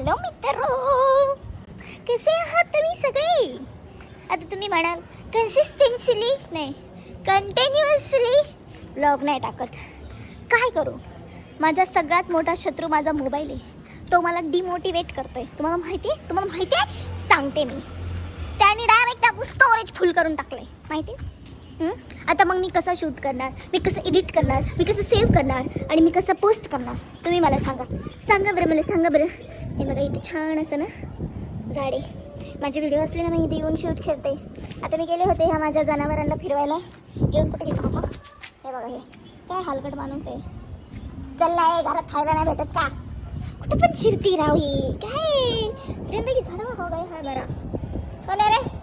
Hello मित्र, कसे आहात तुम्ही सगळे? आता तुम्ही म्हणाल कन्सिस्टन्सली नाही, कंटिन्युअसली ब्लॉग नाही टाकत. काय करू? माझा सगळ्यात मोठा शत्रू माझा मोबाईल आहे. तो मला डिमोटिवेट करतोय. तुम्हाला माहिती आहे? सांगते मी. त्याने डायरेक्ट त्या स्टोरेज फुल करून टाकलंय, माहिती आहे? आता मग मी कसं शूट करणार, मी कसं एडिट करणार, मी कसं सेव्ह करणार आणि मी कसं पोस्ट करणार? तुम्ही मला सांगा बरं. हे बघा इथे छान असं ना झाडे, माझे व्हिडिओ असले ना मी इथे येऊन शूट करते. आता मी गेले होते ह्या माझ्या जनावरांना फिरवायला. येऊन कुठे गेलो बाबा? हे बघा, हे काय हलकट माणूस आहे. चाललाय घरात खायला नाही भेटत का? कुठं पण शिरती राव ही. काय जिंदगी झाडा हो गई हा बरा. कोण आहे रे?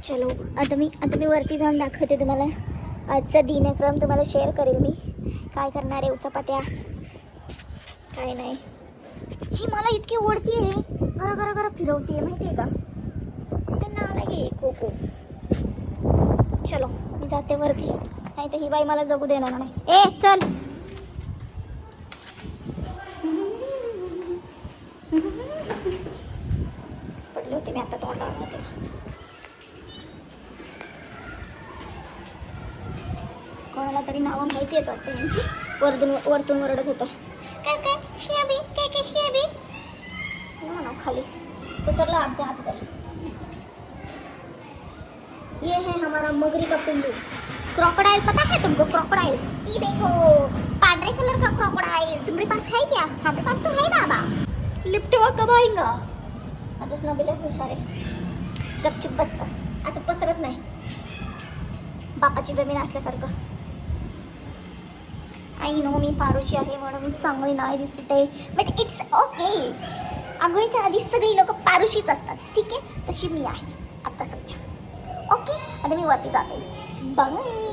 चलो आता मी वरती जाऊन दाखवते तुम्हाला. आजचा दिनक्रम तुम्हाला शेअर करेल मी. काय करणार आहे उचापात्या, काय नाही. ही मला इतकी ओढती आहे, घर फिरवती आहे, माहिती आहे का? नाला घे कोको. चलो मी जाते वरती, नाही तर ही बाई मला जगू देणार नाही. ए चल. पडले होते मी आता तोंडावर. कोणाला तरी नावं माहिती आहेत वाटतं यांची. वरतून ओरडत होतं काय शियाबी ना खाली उसरला आप जहाज कर. ये है हमारा मगरी का पिल्लू क्रोकोडाइल. पता है तुमको क्रोकोडाइल? ये देखो पांढरे कलर का क्रोकोडाइल. तुम्हारे पास है क्या? हमारे पास तो है बाबा. लिफ्टवा कब आएगा? आताच नबिले हुशार आहे. गपचिप बसतं, असं पसरत नाही बापाची जमीन असल्यासारखं. आई नो मी पारुशी आहे म्हणून चांगली नाही दिसत आहे, बट इट्स ओके. आंघोळीच्या आधी सगळी लोक पारुशीच असतात, ठीक आहे? तशी मी आहे आता सध्या. ओके, आता मी वरती जाते. बाय.